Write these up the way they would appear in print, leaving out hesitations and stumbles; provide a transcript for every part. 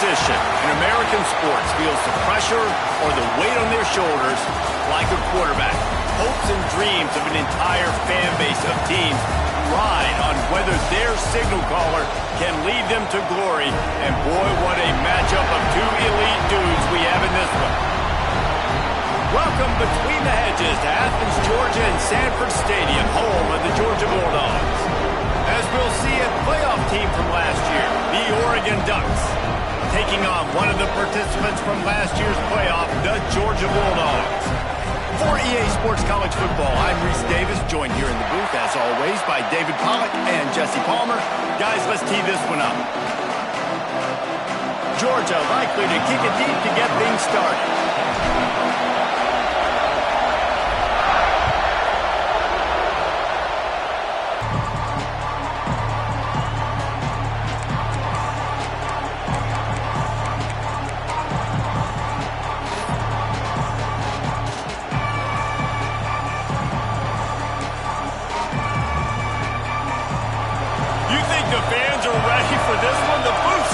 position in American sports feels the pressure or the weight on their shoulders like a quarterback. Hopes and dreams of an entire fan base of teams ride on whether their signal caller can lead them to glory. And boy, what a matchup of two elite dudes we have in this one. Welcome between the hedges to Athens, Georgia and Sanford Stadium, home of the Georgia Bulldogs. As we'll see, a playoff team from last year, the Oregon Ducks, taking on one of the participants from last year's playoff, the Georgia Bulldogs. For EA Sports College Football, I'm Reese Davis, joined here in the booth, as always, by David Pollack and Jesse Palmer. Guys, let's tee this one up. Georgia likely to kick it deep to get things started.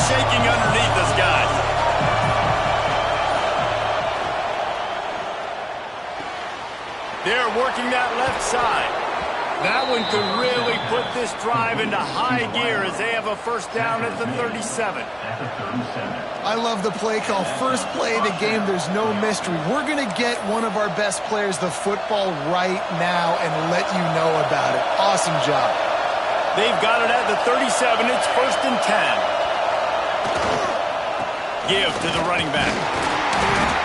Shaking underneath us, guys. They're working that left side. That one could really put this drive into high gear as they have a first down at the 37. I love the play call. First play of the game, there's no mystery. We're going to get one of our best players the football right now and let you know about it. Awesome job. They've got it at the 37. It's 1st and 10. Give to the running back.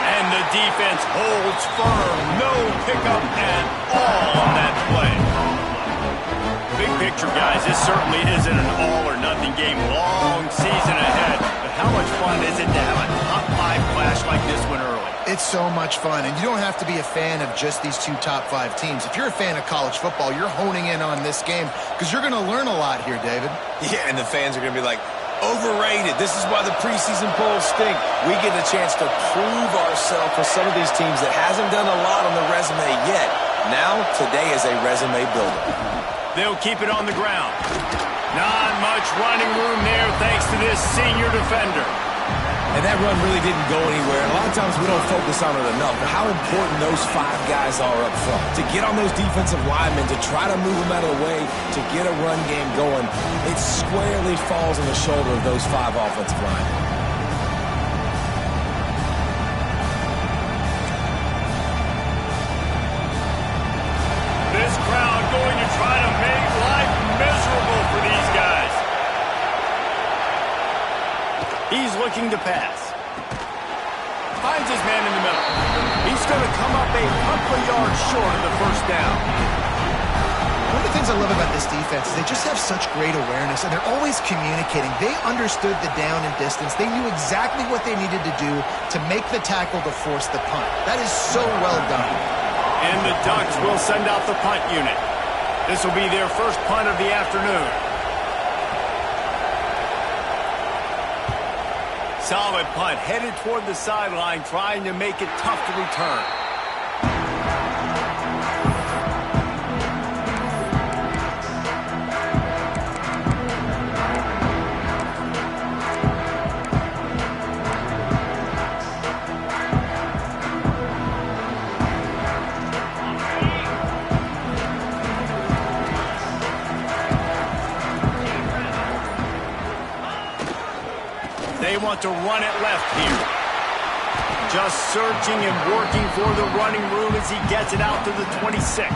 And the defense holds firm. No pickup at all on that play. Big picture, guys, this certainly isn't an all-or-nothing game. Long season ahead. But how much fun is it to have a top-5 clash like this one early? It's so much fun, and you don't have to be a fan of just these two top-5 teams. If you're a fan of college football, you're honing in on this game because you're going to learn a lot here, David. Yeah, and the fans are going to be like, overrated. This is why the preseason polls stink. We get a chance to prove ourselves for some of these teams that hasn't done a lot on the resume yet. Now, today is a resume builder. They'll keep it on the ground. Not much running room there thanks to this senior defender. And that run really didn't go anywhere. A lot of times we don't focus on it enough, but how important those 5 guys are up front. To get on those defensive linemen, to try to move them out of the way, to get a run game going, it squarely falls on the shoulder of those 5 offensive linemen. This crowd going to try to make life miserable for these guys. He's looking to pass. Finds his man in the middle. He's going to come up a couple of yards short of the first down. One of the things I love about this defense is they just have such great awareness, and they're always communicating. They understood the down and distance. They knew exactly what they needed to do to make the tackle to force the punt. That is so well done. And the Ducks will send out the punt unit. This will be their first punt of the afternoon. Solid punt, headed toward the sideline, trying to make it tough to return. They want to run it left here. Just searching and working for the running room as he gets it out to the 26.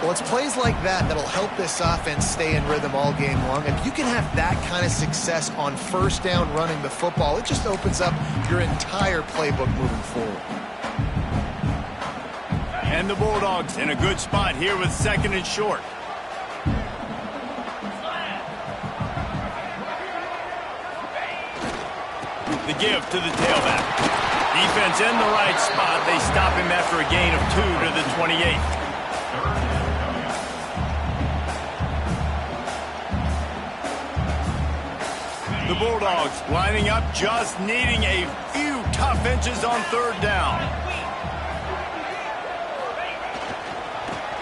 Well, it's plays like that that'll help this offense stay in rhythm all game long. If you can have that kind of success on first down running the football, it just opens up your entire playbook moving forward. And the Bulldogs in a good spot here with 2nd and short. The give to the tailback. Defense in the right spot. They stop him after a gain of 2 to the 28. The Bulldogs lining up, just needing a few tough inches on 3rd down.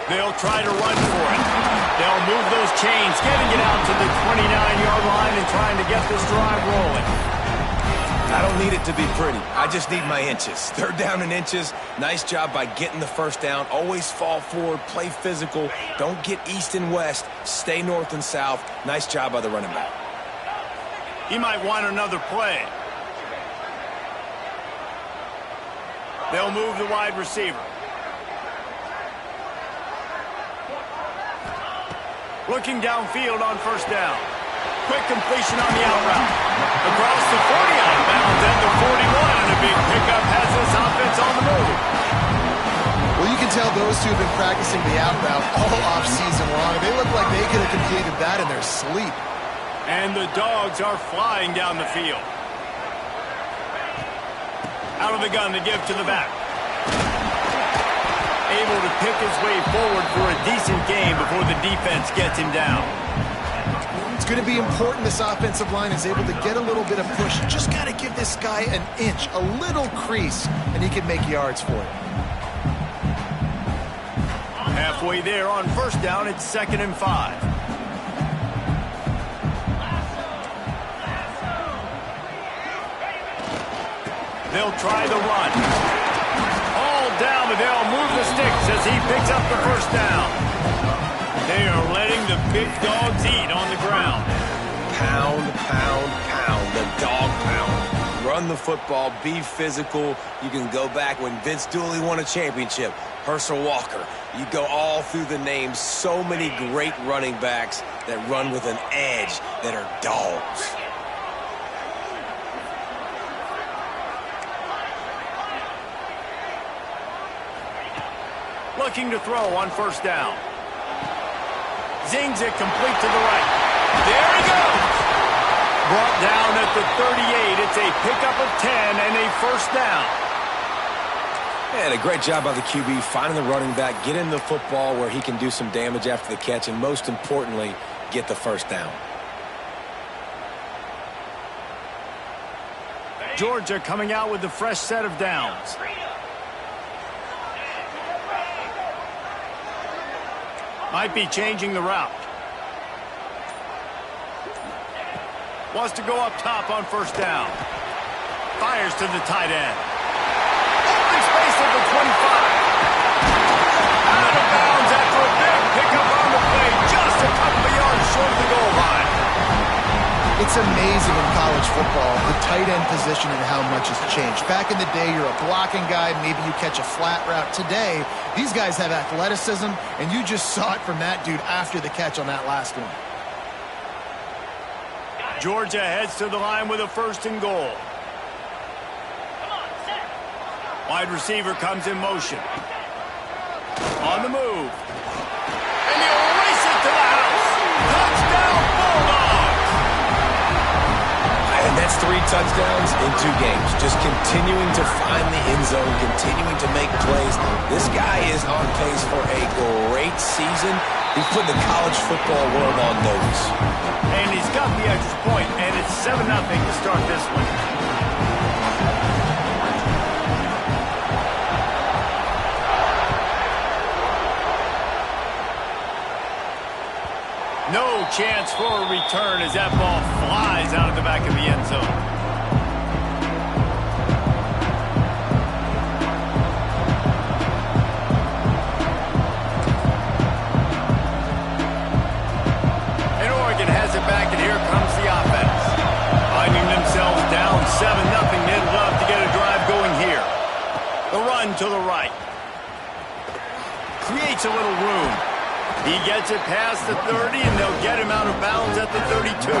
They'll try to run for it. They'll move those chains, getting it out to the 29-yard line and trying to get this drive rolling. I don't need it to be pretty. I just need my inches. Third down in inches. Nice job by getting the first down. Always fall forward, play physical. Don't get east and west. Stay north and south. Nice job by the running back. He might want another play. They'll move the wide receiver. Looking downfield on first down. Quick completion on the out route. Across the 40 out of bounds at the 41, and a big pickup has this offense on the move. Well, you can tell those two have been practicing the out route all off-season long. They look like they could have completed that in their sleep. And the Dogs are flying down the field. Out of the gun to give to the back. Able to pick his way forward for a decent game before the defense gets him down. It's going to be important this offensive line is able to get a little bit of push. You just got to give this guy an inch, a little crease, and he can make yards for it. Halfway there on first down, it's 2nd and 5. They'll try the run. All down, but they'll move the sticks as he picks up the first down. They are letting the big dogs eat on the ground. Pound, pound, pound. The dog pound. Run the football. Be physical. You can go back when Vince Dooley won a championship. Herschel Walker. You go all through the names. So many great running backs that run with an edge that are dogs. Looking to throw on first down. Zings it complete to the right. There he goes. Brought down at the 38. It's a pickup of 10 and a first down. And a great job by the QB finding the running back, getting the football where he can do some damage after the catch, and most importantly, get the first down. Georgia coming out with a fresh set of downs. Might be changing the route. Wants to go up top on first down. Fires to the tight end. Open space at the 25. Out of bounds after a big pickup on the play. Just a couple of yards short of the goal line. It's amazing in college football, the tight end position and how much has changed. Back in the day, you're a blocking guy. Maybe you catch a flat route. Today, these guys have athleticism, and you just saw it from that dude after the catch on that last one. Georgia heads to the line with a 1st and goal. Wide receiver comes in motion. On the move. And he'll race it to the house. Touchdown, Bulldogs! And that's 3 touchdowns in 2 games. Just continuing to find the end zone, continuing to make plays. This guy is on pace for a great season. He's putting the college football world on notice. And he's got the extra point, and it's 7-0 to start this one. No chance for a return as that ball flies out of the back of the end zone. And Oregon has it back, and here comes the offense. Finding themselves down 7-0, they'd love to get a drive going here. The run to the right. Creates a little room. He gets it past the 30, and they'll get him out of bounds at the 32.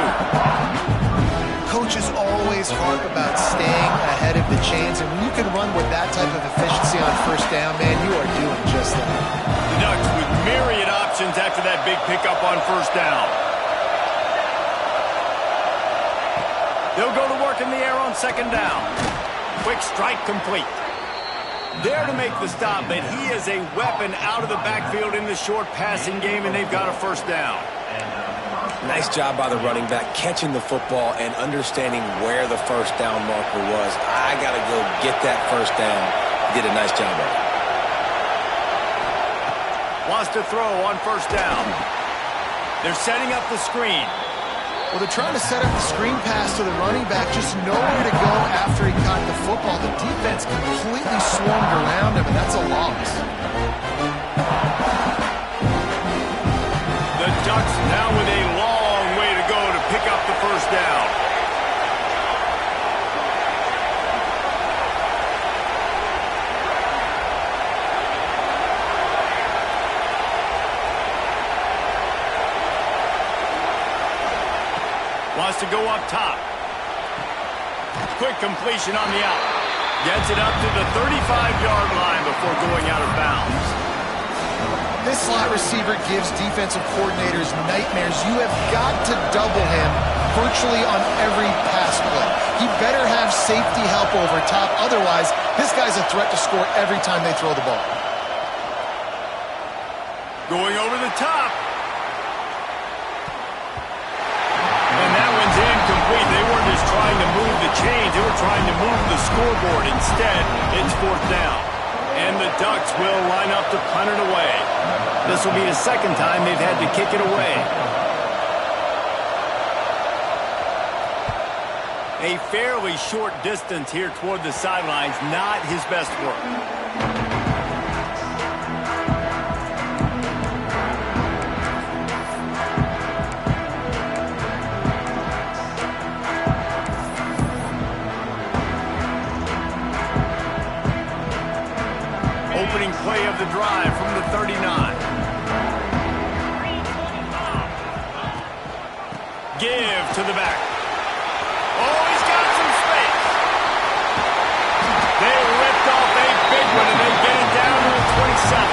Coaches always harp about staying ahead of the chains, and when you can run with that type of efficiency on first down, man, you are doing just that. The Ducks with myriad options after that big pickup on first down. They'll go to work in the air on 2nd down. Quick strike complete. There to make the stop, but he is a weapon out of the backfield in the short passing game, and they've got a first down. Nice job by the running back, catching the football and understanding where the first down marker was. I got to go get that first down. He did a nice job of it. Wants to throw on first down. They're setting up the screen. Well, they're trying to set up the screen pass to the running back, just nowhere to go after he caught the football. The defense completely swarmed around him, and that's a loss. The Ducks now with a long way to go to pick up the first down. Wants to go up top. Quick completion on the out. Gets it up to the 35-yard line before going out of bounds. This slot receiver gives defensive coordinators nightmares. You have got to double him virtually on every pass play. He better have safety help over top. Otherwise, this guy's a threat to score every time they throw the ball. Going over the top. And that one's incomplete. They weren't just trying to move the chains. They were trying to move the scoreboard. Instead, it's fourth down. And the Ducks will line up to punt it away. This will be the second time they've had to kick it away. A fairly short distance here toward the sidelines. Not his best work. Opening play of the drive from the 39. Give to the back. Oh, he's got some space. They ripped off a big one, and they get it down to the 27.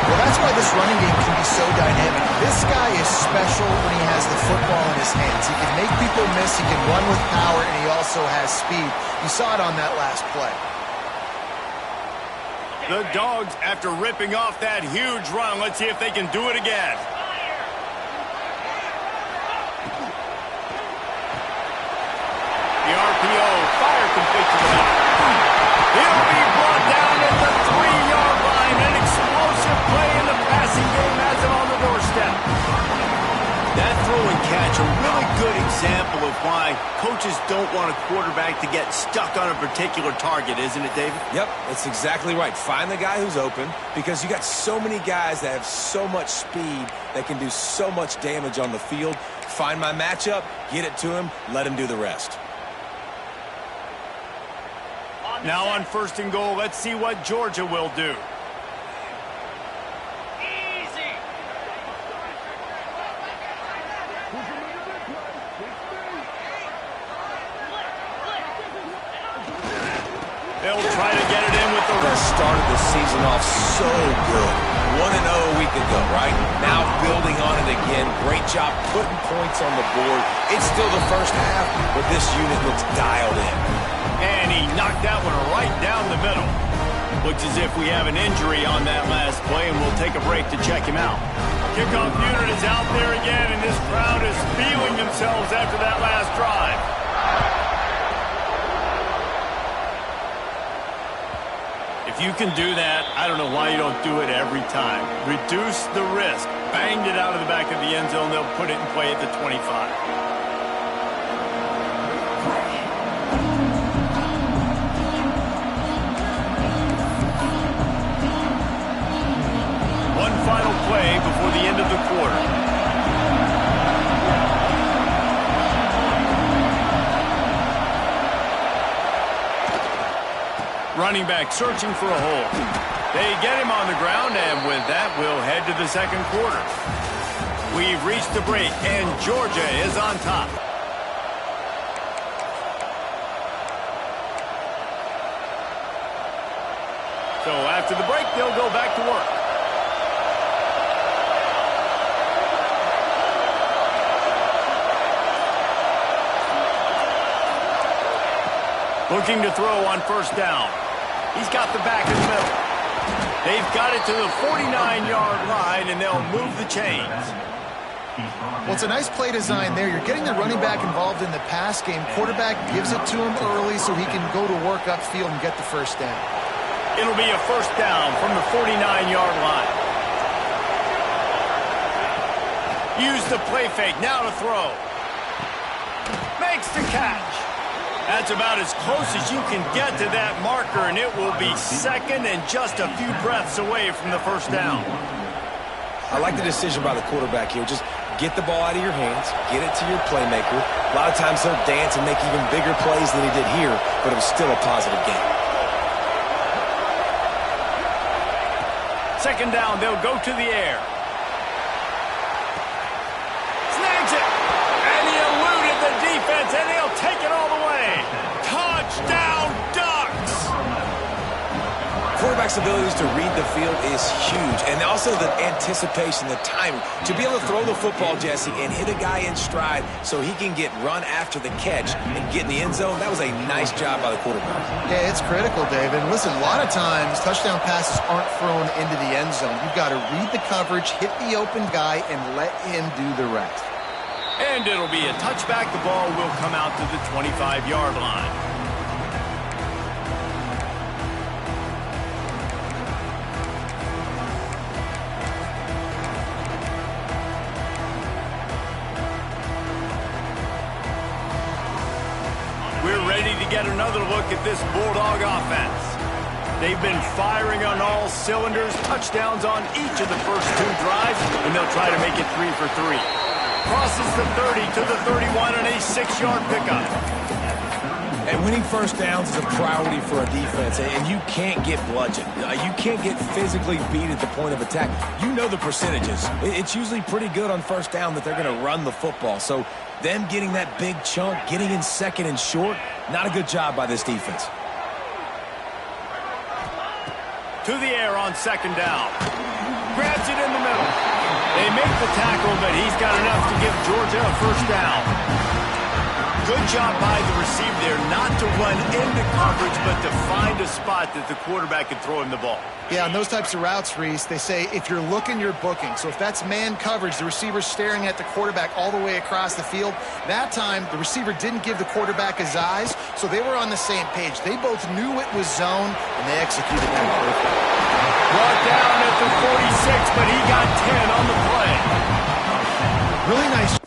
Well, that's why this running game can be so dynamic. This guy is special when he has the football in his hands. He can make people miss, he can run with power, and he also has speed. You saw it on that last play. The Dogs, after ripping off that huge run, let's see if they can do it again. The RPO, fire complete to the back. He'll be brought down at the 3-yard line. An explosive play in the passing game has him on the doorstep. That throw and catch, a really good example of why coaches don't want a quarterback to get stuck on a particular target, isn't it, David? Yep, that's exactly right. Find the guy who's open, because you got so many guys that have so much speed that can do so much damage on the field. Find my matchup, get it to him, let him do the rest. Now on first and goal, let's see what Georgia will do. They'll try to get it in with the They started the season off so good. 1-0 a week ago, right? Now building on it again. Great job putting points on the board. It's still the first half, but this unit looks dialed in. And he knocked that one right down the middle. Looks as if we have an injury on that last play, and we'll take a break to check him out. Kickoff unit is out there again, and this crowd is feeling themselves after that last drive. If you can do that, I don't know why you don't do it every time. Reduce the risk. Banged it out of the back of the end zone. They'll put it in play at the 25. One final play before the end of the quarter. Running back searching for a hole. They get him on the ground, and with that, we'll head to the second quarter. We've reached the break, and Georgia is on top. So after the break, they'll go back to work. Looking to throw on first down. He's got the back in the middle. They've got it to the 49-yard line, and they'll move the chains. Well, it's a nice play design there. You're getting the running back involved in the pass game. Quarterback gives it to him early so he can go to work upfield and get the first down. It'll be a first down from the 49-yard line. Use the play fake. Now to throw. Makes the catch. That's about as close as you can get to that marker, and it will be second and just a few breaths away from the first down. I like the decision by the quarterback here. Just get the ball out of your hands, get it to your playmaker. A lot of times he'll dance and make even bigger plays than he did here, but it was still a positive game. Second down, they'll go to the air. Snags it. And he eluded the defense, and he'll take it all the way. Touchdown, Ducks! Quarterback's abilities to read the field is huge, and also the anticipation, the timing. To be able to throw the football, Jesse, and hit a guy in stride so he can get run after the catch and get in the end zone, that was a nice job by the quarterback. Yeah, it's critical, David. Listen, a lot of times touchdown passes aren't thrown into the end zone. You've got to read the coverage, hit the open guy, and let him do the rest. And it'll be a touchback. The ball will come out to the 25-yard line. We're ready to get another look at this Bulldog offense. They've been firing on all cylinders, touchdowns on each of the first two drives, and they'll try to make it 3 for 3. Crosses the 30 to the 31 and a 6-yard pickup. And winning first downs is a priority for a defense, and you can't get bludgeoned. You can't get physically beat at the point of attack. You know the percentages. It's usually pretty good on first down that they're going to run the football. So them getting that big chunk, getting in second and short, not a good job by this defense. To the air on second down. Grabs it in the middle. They make the tackle, but he's got enough to give Georgia a first down. Good job by the receiver there not to run into coverage, but to find a spot that the quarterback can throw him the ball. Yeah, on those types of routes, Reese, they say if you're looking, you're booking. So if that's man coverage, the receiver's staring at the quarterback all the way across the field. That time, the receiver didn't give the quarterback his eyes, so they were on the same page. They both knew it was zone, and they executed that perfectly. Brought down at the 46, but he got 10 on the play. Really nice.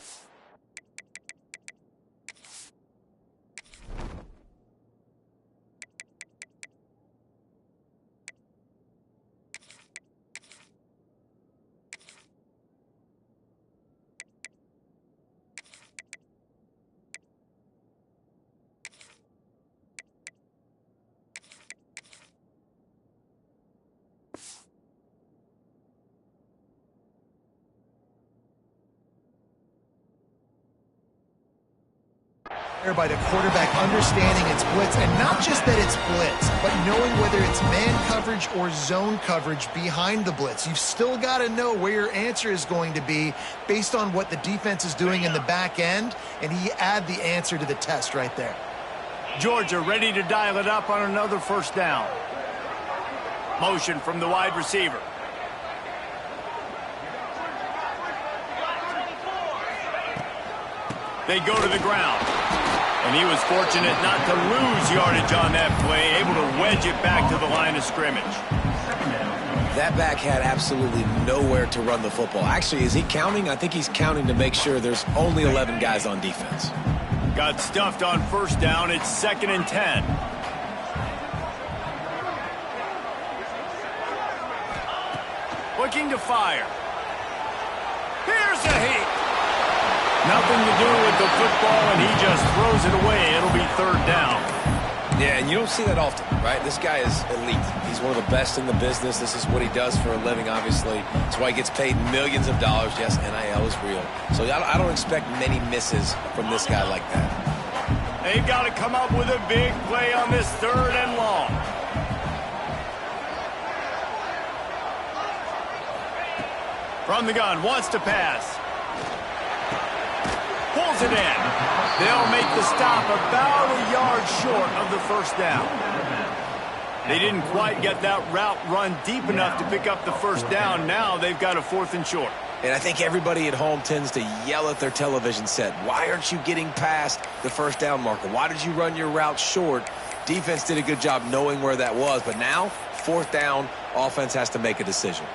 By the quarterback understanding it's blitz, and not just that it's blitz, but knowing whether it's man coverage or zone coverage behind the blitz. You've still got to know where your answer is going to be based on what the defense is doing in the back end, and he add the answer to the test right there. Georgia ready to dial it up on another first down. Motion from the wide receiver. They go to the ground. And he was fortunate not to lose yardage on that play, able to wedge it back to the line of scrimmage. That back had absolutely nowhere to run the football. Actually, is he counting? I think he's counting to make sure there's only 11 guys on defense. Got stuffed on first down. It's 2nd and 10. Looking to fire. Here's a heat. Nothing to do with the football, and he just throws it away. It'll be 3rd down. Yeah, and you don't see that often, right? This guy is elite. He's one of the best in the business. This is what he does for a living, obviously. That's why he gets paid millions of dollars. Yes, NIL is real. So I don't expect many misses from this guy like that. They've got to come up with a big play on this 3rd and long. From the gun, wants to pass. Pulls it in. They'll make the stop about a yard short of the first down. They didn't quite get that route run deep enough to pick up the first down. Now they've got a 4th and short. And I think everybody at home tends to yell at their television set, why aren't you getting past the first down marker? Why did you run your route short? Defense did a good job knowing where that was, but now, 4th down, offense has to make a decision.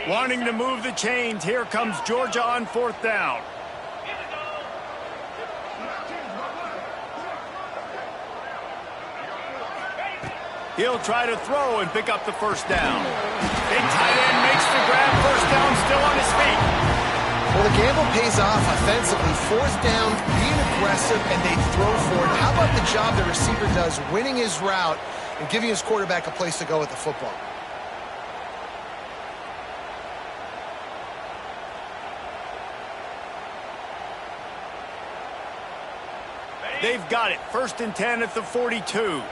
Wanting to move the chains, here comes Georgia on 4th down. He'll try to throw and pick up the 1st down. Big tight end makes the grab. 1st down, still on his feet. Well, the gamble pays off offensively. 4th down, being aggressive, and they throw for it. How about the job the receiver does, winning his route and giving his quarterback a place to go with the football? They've got it. 1st and 10 at the 42.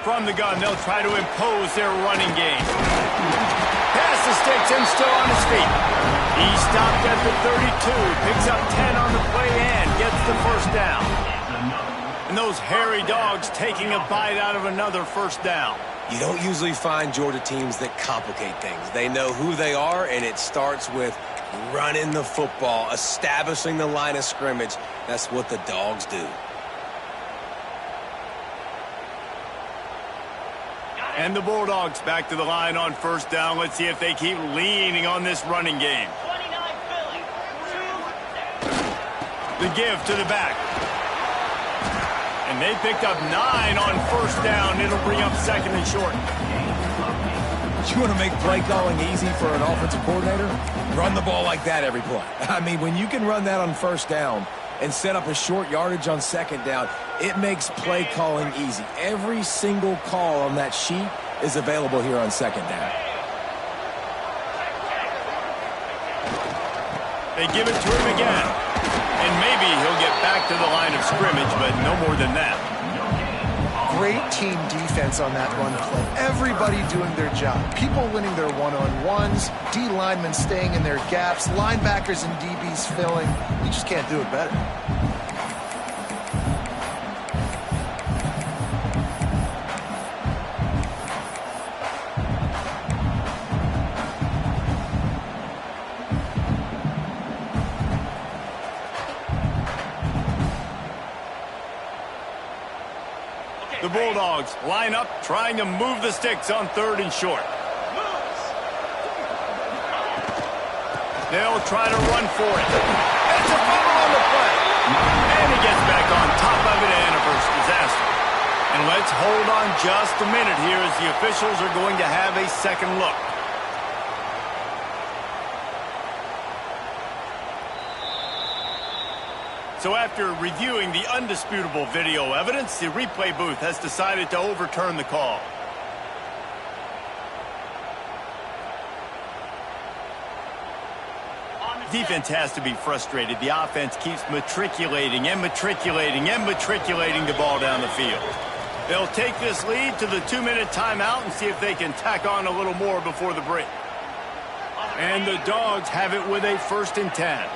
From the gun, they'll try to impose their running game. Pass the sticks and still on his feet. He stopped at the 32, picks up 10 on the play and gets the 1st down. And those hairy dogs taking a bite out of another 1st down. You don't usually find Georgia teams that complicate things. They know who they are, and it starts with running the football, establishing the line of scrimmage. That's what the dogs do. And the Bulldogs back to the line on 1st down. Let's see if they keep leaning on this running game. The give to the back. And they picked up 9 on 1st down. It'll bring up 2nd and short. You want to make play calling easy for an offensive coordinator? Run the ball like that every play. I mean, when you can run that on 1st down and set up a short yardage on 2nd down, it makes play calling easy. Every single call on that sheet is available here on 2nd down. They give it to him again. And maybe he'll get back to the line of scrimmage, but no more than that. Great team defense on that run play. Everybody doing their job. People winning their one-on-ones, D linemen staying in their gaps, linebackers and DBs filling. You just can't do it better. The Bulldogs line up, trying to move the sticks on 3rd and short. They'll try to run for it. It's a fumble on the play. And he gets back on top of it, and a first disaster. And let's hold on just a minute here as the officials are going to have a 2nd look. So after reviewing the undisputable video evidence, the replay booth has decided to overturn the call. Defense has to be frustrated. The offense keeps matriculating and matriculating and matriculating the ball down the field. They'll take this lead to the 2-minute timeout and see if they can tack on a little more before the break. And the Dogs have it with a 1st and 10.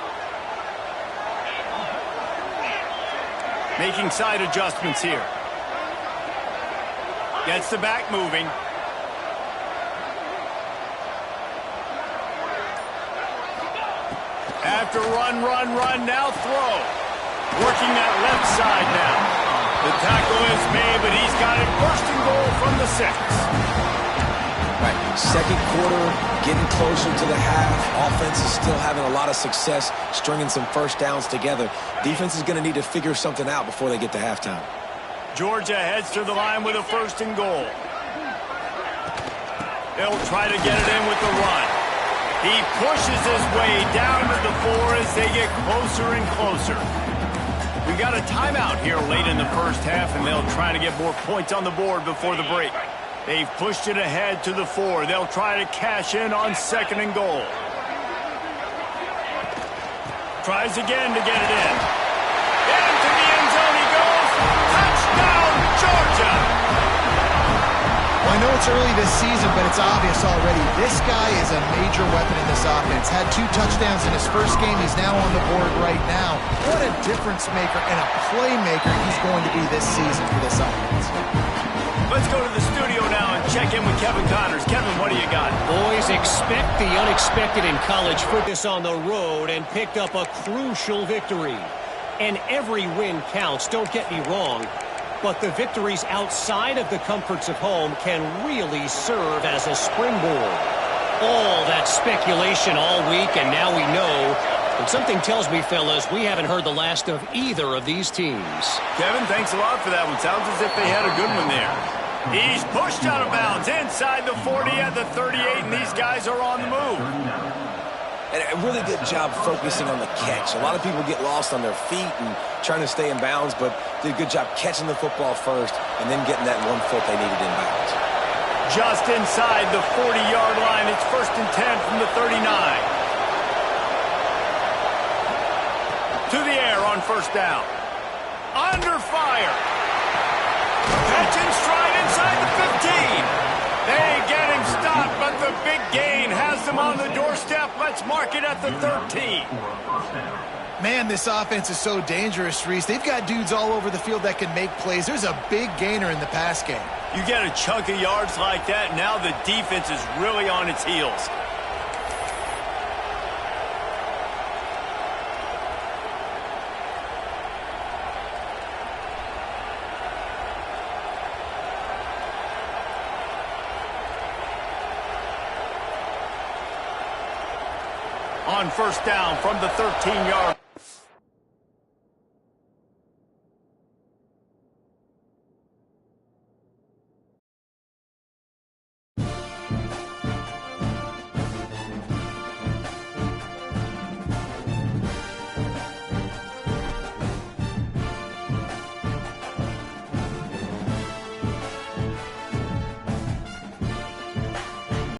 Making side adjustments here. Gets the back moving. After run, now throw. Working that left side now. The tackle is made, but he's got it 1st and goal from the 6. Right, 2nd quarter, getting closer to the half. Offense is still having a lot of success stringing some 1st downs together. Defense is going to need to figure something out before they get to halftime. Georgia heads to the line with a 1st and goal. They'll try to get it in with the run. He pushes his way down to the 4 as they get closer and closer. We got a timeout here late in the 1st half, and they'll try to get more points on the board before the break. They've pushed it ahead to the 4. They'll try to cash in on 2nd and goal. Tries again to get it in. Into the end zone he goes. Touchdown, Georgia! Well, I know it's early this season, but it's obvious already. This guy is a major weapon in this offense. Had 2 touchdowns in his 1st game. He's now on the board right now. What a difference maker and a playmaker he's going to be this season for this offense. Let's go to the studio now and check in with Kevin Connors. Kevin, what do you got? Boys, expect the unexpected in college football on the road and picked up a crucial victory. And every win counts, don't get me wrong. but the victories outside of the comforts of home can really serve as a springboard. All that speculation all week, and now we know. And something tells me, fellas, we haven't heard the last of either of these teams. Kevin, thanks a lot for that one. Sounds as if they had a good one there. He's pushed out of bounds inside the 40 at the 38, and these guys are on the move. And a really good job focusing on the catch. A lot of people get lost on their feet and trying to stay in bounds, but did a good job catching the football first and then getting that 1 foot they needed in bounds. Just inside the 40-yard line. It's 1st and 10 from the 39. To the air on 1st down. Under fire. Catch and stride inside the 15. They get him stopped, but the big gain has them on the doorstep. Let's mark it at the 13. Man, this offense is so dangerous, Reese. They've got dudes all over the field that can make plays. There's a big gainer in the pass game. You get a chunk of yards like that, now the defense is really on its heels. On 1st down from the 13-yard.